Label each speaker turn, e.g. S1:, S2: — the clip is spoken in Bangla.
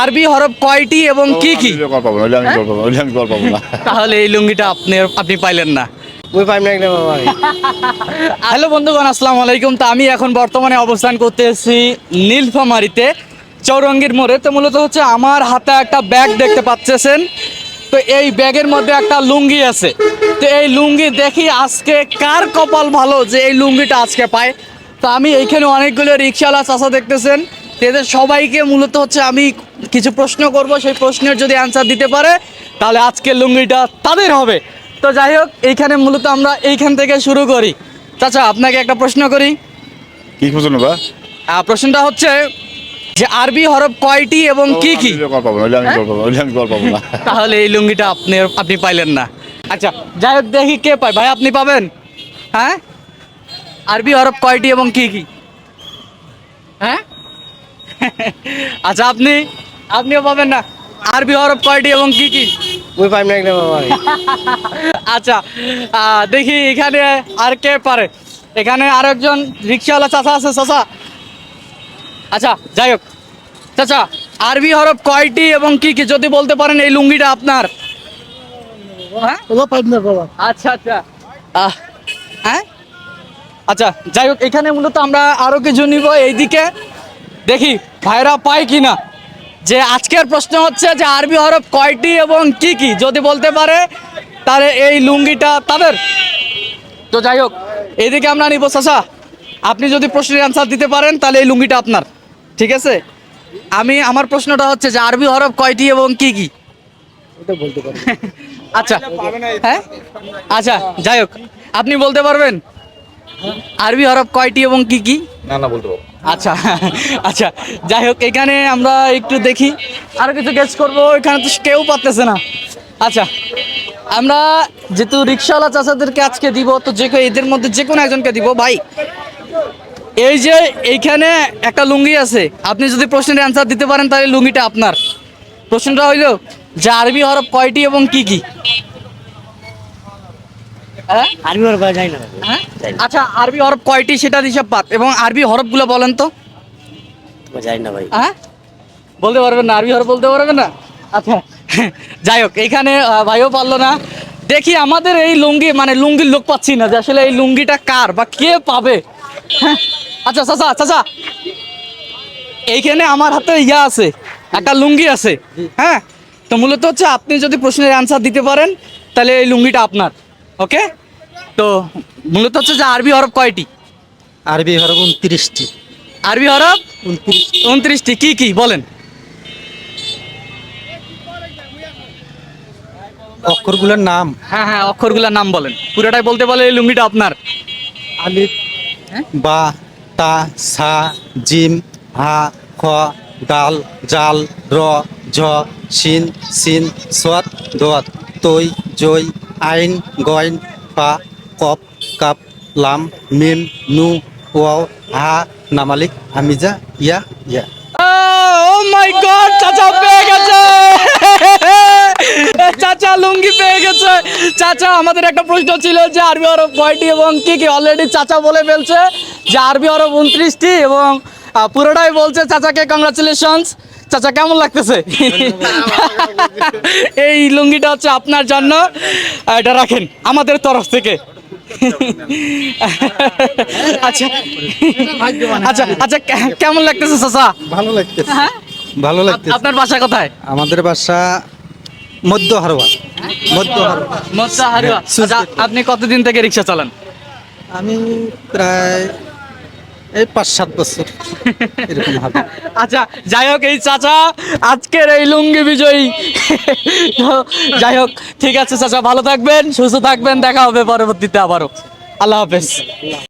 S1: আরবি হরফ কয়টি এবং কি কি? তাহলে এই লুঙ্গিটা আপনি পাইলেন না।
S2: ওই পাইম না বাবা।
S1: হ্যালো বন্ধুগণ, আসসালামু আলাইকুম। তো আমি এখন বর্তমানে অবস্থান করতেছি নীলফামারীতে, চৌরঙ্গীর মোড়ে। তো মূলত হচ্ছে আমার হাতে একটা ব্যাগ দেখতে পাচ্ছেন। তো এই ব্যাগের মধ্যে একটা লুঙ্গি আছে। তো এই লুঙ্গি দেখি আজকে কার কপাল ভালো যে এই লুঙ্গিটা আজকে পায়। তো আমি এইখানে অনেকগুলো রিক্সাওয়ালা চাচা দেখতেছেন। তো এদের সবাইকে মূলত হচ্ছে আমি কিছু প্রশ্ন করব, সেই প্রশ্নের যদি অ্যান্সার দিতে পারে তাহলে আজকে লুঙ্গিটা তাদের হবে। তো যাই হোক, এইখানে মূলত আমরা এইখান থেকে শুরু করি। চাচা, আপনাকে একটা প্রশ্ন করি।
S3: কি প্রশ্ন বা?
S1: প্রশ্নটা হচ্ছে যে আরবি হরফ কয়টি এবং কি কি? তাহলে এই লুঙ্গিটা আপনি পাইলেন না। আচ্ছা, যাই হোক, দেখি কে পায়। ভাই, আপনি পাবেন? হ্যাঁ, আরবি হরফ কয়টি এবং কি কি? হ্যাঁ, আচ্ছা, আপনিও পাবেন না। আরবি হরফ কয়টি এবং কি কি?
S2: ওই পাইম না বাবা।
S1: আচ্ছা, দেখি এখানে আর কে পারে। এখানে আরেকজন রিক্সাওয়ালা চাচা আছে। চাচা, আচ্ছা, যাই হোক, চাচা, আরবি হরফ কয়টি এবং কি কি যদি বলতে পারেন এই লুঙ্গিটা আপনার। হ্যাঁ, আচ্ছা আচ্ছা, হ্যাঁ, আচ্ছা, যাই হোক, এখানে মূলত আমরা আরো কিছু নিব। এইদিকে দেখি ভাইরা পায় কিনা। যে আজকের প্রশ্ন হচ্ছে যে আরবি হরফ কয়টি এবং কি কি যদি বলতে পারে তাহলে এই লুঙ্গিটা তাদের। তো যাই হোক, এইদিকে আমরা নিব। চাচা, আপনি যদি প্রশ্নের অ্যান্সার দিতে পারেন তাহলে এই লুঙ্গিটা আপনার, ঠিক আছে? আমার প্রশ্নটা হচ্ছে যে আরবি হরফ কয়টি এবং কি কি? আচ্ছা, হ্যাঁ, আচ্ছা, যাই হোক, আপনি বলতে পারবেন আরবি হরফ কয়টি এবং কি কি?
S3: না বলতে পারবো।
S1: আচ্ছা আচ্ছা, যাই হোক, এখানে আমরা একটু দেখি আরো কিছু গেস করবো। এখানে তো কেউ পারতেছে না। আচ্ছা, আমরা যেহেতু রিক্সাওয়ালা চাচাদেরকে আজকে দিব, তো এদের মধ্যে যে কোনো একজনকে দিব। ভাই, এই যে এইখানে একটা লুঙ্গি আছে, আপনি যদি প্রশ্নের অ্যান্সার দিতে পারেন তাহলে লুঙ্গিটা আপনার। প্রশ্নটা হইল যে আরবি হরফ কয়টি এবং কি কি? হ্যাঁ,
S2: আরবি ওর যাই না।
S1: হ্যাঁ, আচ্ছা, আরবি হরফ কয়টি সেটা হিসাব বাদ, এবং আরবি হরফগুলো বলেন তো।
S2: যাই না ভাই।
S1: হ্যাঁ, বলতে পারবেন না? আরবি হরফ বলতে পারবেন না? আচ্ছা, যাই হোক, এখানে ভাইও পারলো না। দেখি আমাদের এই লুঙ্গি, মানে লুঙ্গির লোক পাচ্ছি না যে আসলে এই লুঙ্গিটা কার বা কে পাবে। হ্যাঁ, আচ্ছা, চাচা চাচা, এইখানে আমার হাতে আছে, একটা লুঙ্গি আছে। হ্যাঁ, তো মূলত হচ্ছে আপনি যদি প্রশ্নের অ্যান্সার দিতে পারেন তাহলে এই লুঙ্গিটা আপনার। ওকে, তো মূলত হচ্ছে যে আরবি হরফ কয়টি?
S2: আরবি হরফ 29টি।
S1: আরবি হরফ
S2: 29টি।
S1: 29টি। কি কি বলেন?
S2: অক্ষরগুলোর নাম:
S1: হ্যাঁ হ্যাঁ, অক্ষরগুলোর নাম বলেন, পুরোটাই বলতে বলে এই লুঙ্গিটা আপনার।
S2: আলিফ,
S1: হ্যাঁ?
S2: বা, তা, সা, জিম, হা, খ, দাল, জাল, র, ঝ, শিন, সিন, সোয়াত, দোয়াত, তৈ, জই, আইন, গইন, ফা, কফ, কাপ, লাম, মিম, নু, ওয়াও, হা, নামালিক, হামিজা, ইয়া, ইয়া।
S1: ও মাই গড, চাচা পেয়ে গেছে। চাচা লুঙ্গি পেয়ে গেছে। চাচা, আমাদের একটা প্রশ্ন ছিল যে আরবি হরফ কয়টি এবং কি কি, অলরেডি চাচা বলে ফেলছে যে আরবি হরফ 29টি, এবং পুরোটাই বলছে। চাচাকে কংগ্রাচুলেশনস। চাচা, কেমন লাগতেছে? এই লুঙ্গিটা হচ্ছে আপনার জন্য, এটা রাখেন আমাদের তরফ থেকে। আচ্ছা আচ্ছা আচ্ছা, কেমন লাগতেছে চাচা?
S2: ভালো লাগতেছে।
S1: হ্যাঁ,
S2: ভালো লাগতেছে।
S1: আপনার বাসা কোথায়?
S2: আমাদের বাসা মধ্য হারোয়া। মধ্য হারোয়া।
S1: মোচ্চা হারুয়া। আচ্ছা, আপনি কতদিন থেকে রিক্সা চালান?
S2: আমি প্রায় এই 5-7 বছর এরকম হবে।
S1: আচ্ছা, যাই হোক, এই চাচা আজকের এই লুঙ্গি বিজয়ী। যাই হোক, ঠিক আছে চাচা, ভালো থাকবেন, সুস্থ থাকবেন, দেখা হবে পরবর্তীতে আবারও। আল্লাহ হাফেজ।